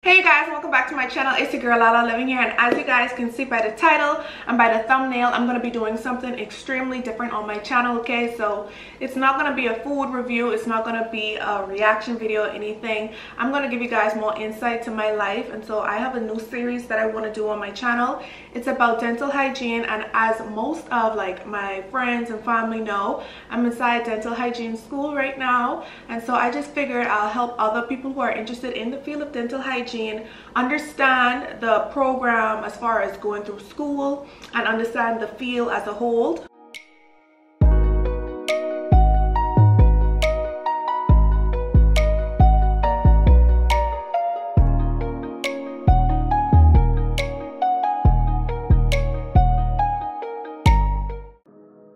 Hey guys, welcome back to my channel. It's your girl Lala Living here, and as you guys can see by the title and by the thumbnail, I'm going to be doing something extremely different on my channel. Okay, so it's not going to be a food review, it's not going to be a reaction video or anything. I'm going to give you guys more insight to my life, and so I have a new series that I want to do on my channel. It's about dental hygiene, and as most of my friends and family know, I'm inside dental hygiene school right now, and so I just figured I'll help other people who are interested in the field of dental hygiene understand the program as far as going through school and understand the field as a whole.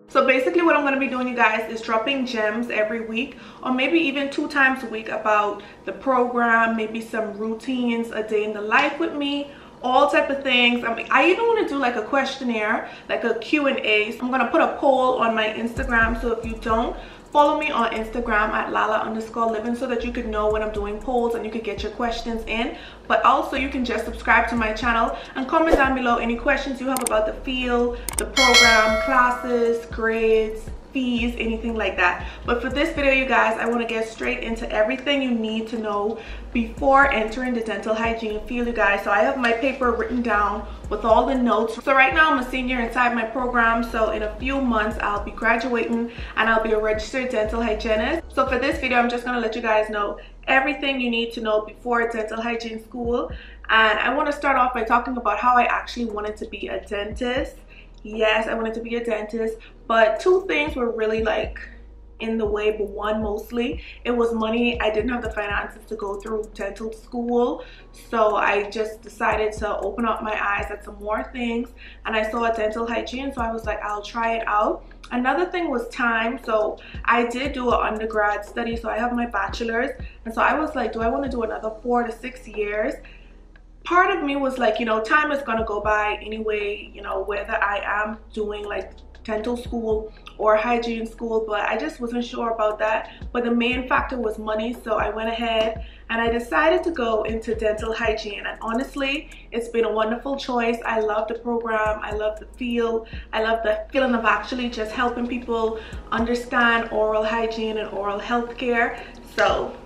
So basically what I'm going to be doing, you guys, is dropping gems every week or maybe even 2 times a week about the program, maybe some routines, a day in the life with me, all type of things. I even want to do like a questionnaire, like a Q&A. So I'm going to put a poll on my Instagram, so if you don't follow me on Instagram at Lala_Livingg so that you could know when I'm doing polls and you could get your questions in. But also you can just subscribe to my channel and comment down below any questions you have about the field, the program, classes, grades, fees, anything like that. But for this video, you guys, I want to get straight into everything you need to know before entering the dental hygiene field, you guys. So I have my paper written down with all the notes. So right now I'm a senior inside my program, so in a few months I'll be graduating and I'll be a registered dental hygienist. So for this video, I'm just going to let you guys know everything you need to know before dental hygiene school. And I want to start off by talking about how I actually wanted to be a dentist. Yes, I wanted to be a dentist, but 2 things were really in the way. But one, mostly it was money. I didn't have the finances to go through dental school, so I just decided to open up my eyes at some more things, and I saw a dental hygiene, so I was like, I'll try it out. Another thing was time. So I did do an undergrad study, so I have my bachelor's, and so I was like, do I want to do another 4 to 6 years? Part of me was like, you know, time is going to go by anyway, you know, whether I am doing dental school or hygiene school, but I just wasn't sure about that. But the main factor was money, so I went ahead and I decided to go into dental hygiene. And honestly, it's been a wonderful choice. I love the program, I love the field, I love the feeling of actually just helping people understand oral hygiene and oral health care. So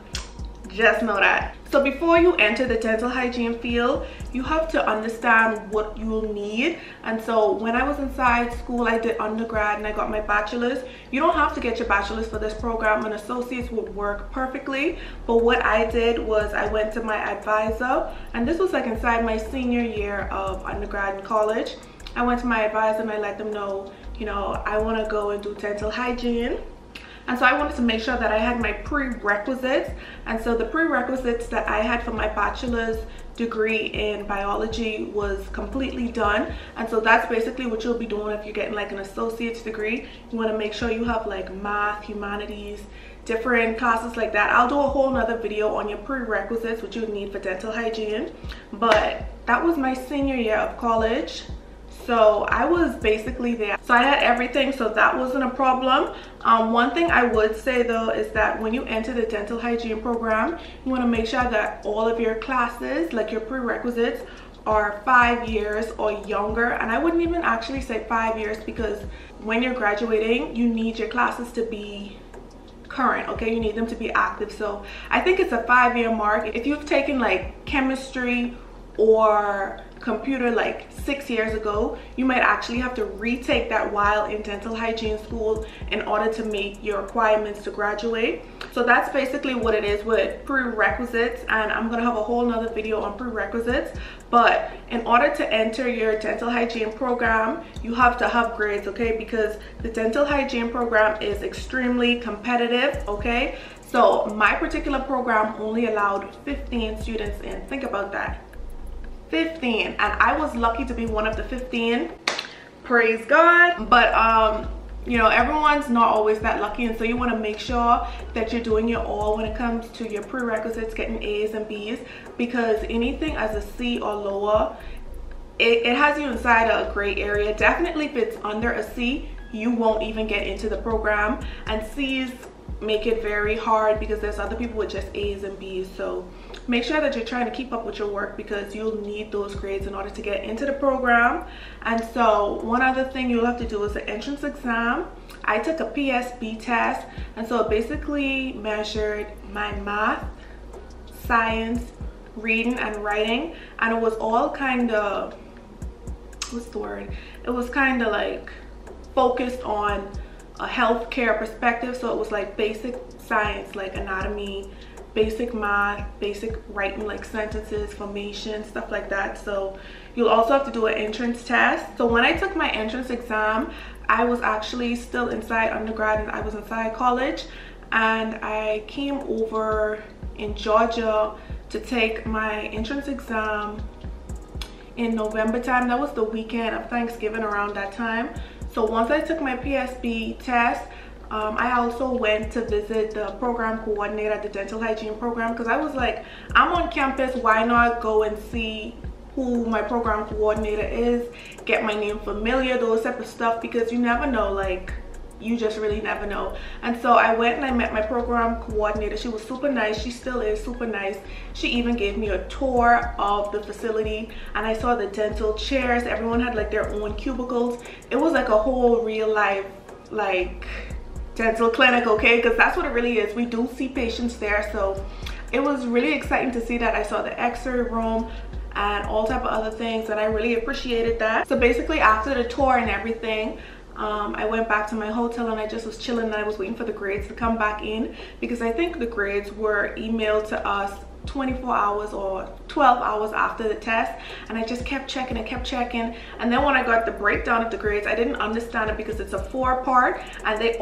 just know that. So before you enter the dental hygiene field, you have to understand what you'll need. And so when I was inside school, I did undergrad and I got my bachelor's. You don't have to get your bachelor's for this program. An associate's would work perfectly. But what I did was I went to my advisor, and this was inside my senior year of undergrad and college. I went to my advisor and I let them know, you know, I want to go and do dental hygiene. And so I wanted to make sure that I had my prerequisites. And so the prerequisites that I had for my bachelor's degree in biology was completely done. And so that's basically what you'll be doing if you're getting an associate's degree. You want to make sure you have math, humanities, different classes like that. I'll do a whole nother video on your prerequisites, what you would need for dental hygiene. But that was my senior year of college. So I was basically there. So I had everything, so that wasn't a problem. One thing I would say though is that when you enter the dental hygiene program, you want to make sure that all of your classes, your prerequisites, are 5 years or younger. And I wouldn't even actually say 5 years, because when you're graduating, you need your classes to be current. Okay, you need them to be active. So I think it's a 5-year mark. If you've taken chemistry or computer 6 years ago, you might actually have to retake that while in dental hygiene school in order to meet your requirements to graduate. So that's basically what it is with prerequisites, and I'm gonna have a whole nother video on prerequisites. But in order to enter your dental hygiene program, you have to have grades, okay, because the dental hygiene program is extremely competitive. Okay, so my particular program only allowed 15 students in. Think about that, 15, and I was lucky to be one of the 15. Praise God. But you know, everyone's not always that lucky, and so you want to make sure that you're doing your all when it comes to your prerequisites, getting A's and B's, because anything as a C or lower, it has you inside a gray area. Definitely if it's under a C, you won't even get into the program, and C's make it very hard because there's other people with just A's and B's. So make sure that you're trying to keep up with your work because you'll need those grades in order to get into the program. And so one other thing you'll have to do is the entrance exam. I took a PSB test, and so it basically measured my math, science, reading, and writing, and it was all kind of, what's the word, it was kind of like focused on a healthcare perspective. So it was like basic science, like anatomy, basic math, basic writing, like sentences, formation, stuff like that. So you'll also have to do an entrance test. So when I took my entrance exam, I was actually still inside undergrad and I was inside college, and I came over in Georgia to take my entrance exam in November time. That was the weekend of Thanksgiving, around that time. So once I took my PSB test, I also went to visit the program coordinator at the dental hygiene program, because I was like, I'm on campus, why not go and see who my program coordinator is, get my name familiar, those type of stuff, because you never know, like, you just really never know. And so I went and I met my program coordinator. She was super nice. She still is super nice. She even gave me a tour of the facility, and I saw the dental chairs. Everyone had like their own cubicles. It was like a whole real life like dental clinic, okay, because that's what it really is. We do see patients there. So it was really exciting to see that. I saw the x-ray room and all type of other things, and I really appreciated that. So basically after the tour and everything, I went back to my hotel and I just was chilling, and I was waiting for the grades to come back in, because I think the grades were emailed to us 24 hours or 12 hours after the test, and I just kept checking and kept checking. And then when I got the breakdown of the grades, I didn't understand it because it's a 4-part, and they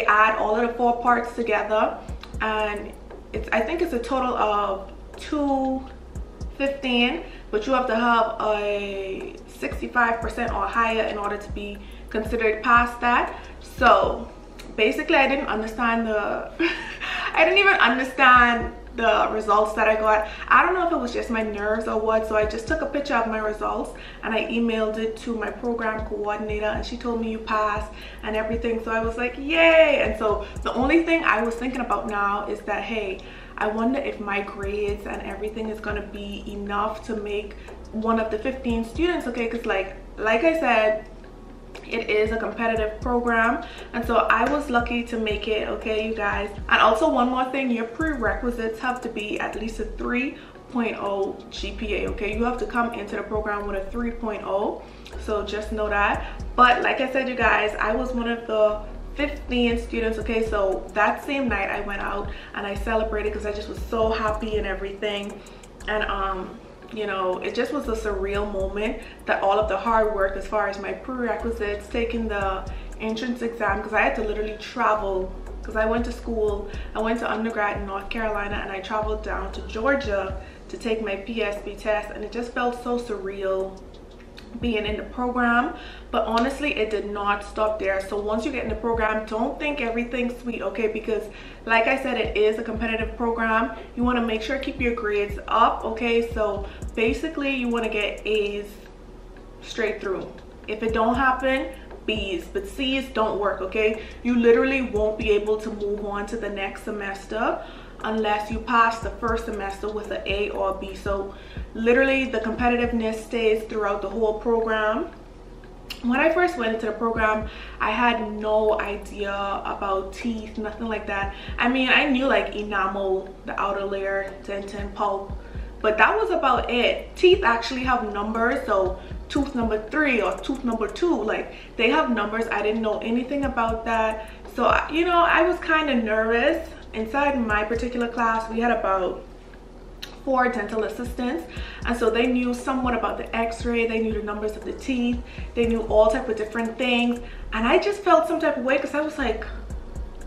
add all of the 4 parts together, and I think it's a total of 215, but you have to have a 65% or higher in order to be considered past that. So basically I didn't understand I didn't even understand the results that I got. I don't know if it was just my nerves or what, so I just took a picture of my results and I emailed it to my program coordinator, and she told me you passed and everything. So I was like, yay. And so the only thing I was thinking about now is that, hey, I wonder if my grades and everything is going to be enough to make one of the 15 students, okay, because like I said, it is a competitive program, and so I was lucky to make it, okay, you guys. And also one more thing, your prerequisites have to be at least a 3.0 GPA, okay? You have to come into the program with a 3.0, so just know that. But like I said, you guys, I was one of the 15 students, okay? So that same night I went out and I celebrated because I just was so happy and everything. And you know, it just was a surreal moment that all of the hard work as far as my prerequisites, taking the entrance exam, because I had to literally travel, because I went to school, I went to undergrad in North Carolina, and I traveled down to Georgia to take my PSB test, and it just felt so surreal being in the program. But honestly, it did not stop there. So once you get in the program, don't think everything's sweet, okay? Because like I said, it is a competitive program. You want to make sure keep your grades up, okay? So basically you want to get A's straight through. If it don't happen, B's, but C's don't work, okay? You literally won't be able to move on to the next semester unless you pass the first semester with an A or a B. So literally the competitiveness stays throughout the whole program. When I first went into the program, I had no idea about teeth, nothing like that. I mean, I knew like enamel, the outer layer, dentin, pulp, but that was about it. Teeth actually have numbers, so tooth number 3 or tooth number 2, like they have numbers. I didn't know anything about that. So, you know, I was kind of nervous. Inside my particular class, we had about 4 dental assistants, and so they knew somewhat about the x-ray, they knew the numbers of the teeth, they knew all type of different things. And I just felt some type of way, because I was like,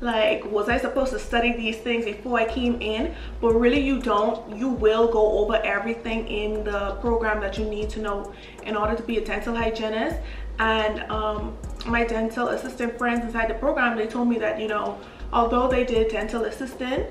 was I supposed to study these things before I came in? But really you don't. You will go over everything in the program that you need to know in order to be a dental hygienist. And my dental assistant friends inside the program, they told me that, you know, although they did dental assistant,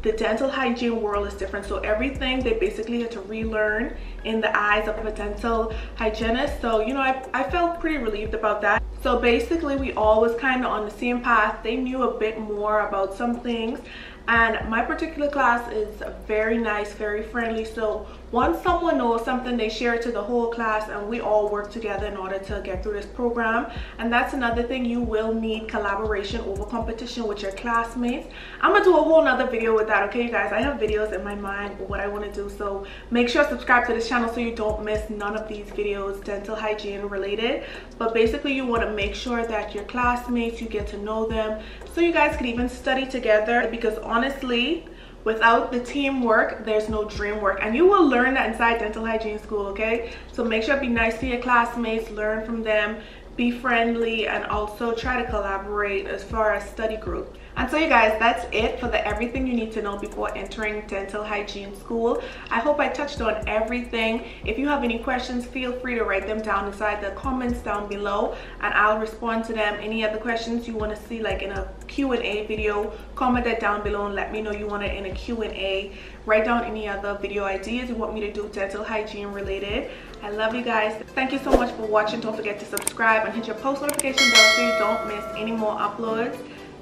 the dental hygiene world is different. So everything they basically had to relearn in the eyes of a dental hygienist. So, you know, I felt pretty relieved about that. So basically we all was kind of on the same path. They knew a bit more about some things, and my particular class is very nice, very friendly. So once someone knows something, they share it to the whole class, and we all work together in order to get through this program. And that's another thing, you will need collaboration over competition with your classmates. I'm gonna do a whole nother video with that, okay you guys? I have videos in my mind of what I want to do, so make sure to subscribe to this channel so you don't miss none of these videos dental hygiene related. But basically you want to make sure that your classmates, you get to know them so you guys can even study together, because honestly, without the teamwork, there's no dream work, and you will learn that inside dental hygiene school, okay? So make sure to be nice to your classmates, learn from them, be friendly, and also try to collaborate as far as study group. And so you guys, that's it for the everything you need to know before entering dental hygiene school. I hope I touched on everything. If you have any questions, feel free to write them down inside the comments down below, and I'll respond to them. Any other questions you want to see like in a Q&A video, comment that down below and let me know you want it in a Q&A. Write down any other video ideas you want me to do dental hygiene related. I love you guys. Thank you so much for watching. Don't forget to subscribe and hit your post notification bell so you don't miss any more uploads.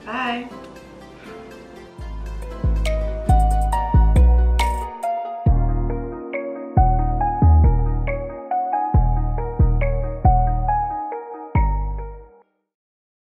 Bye.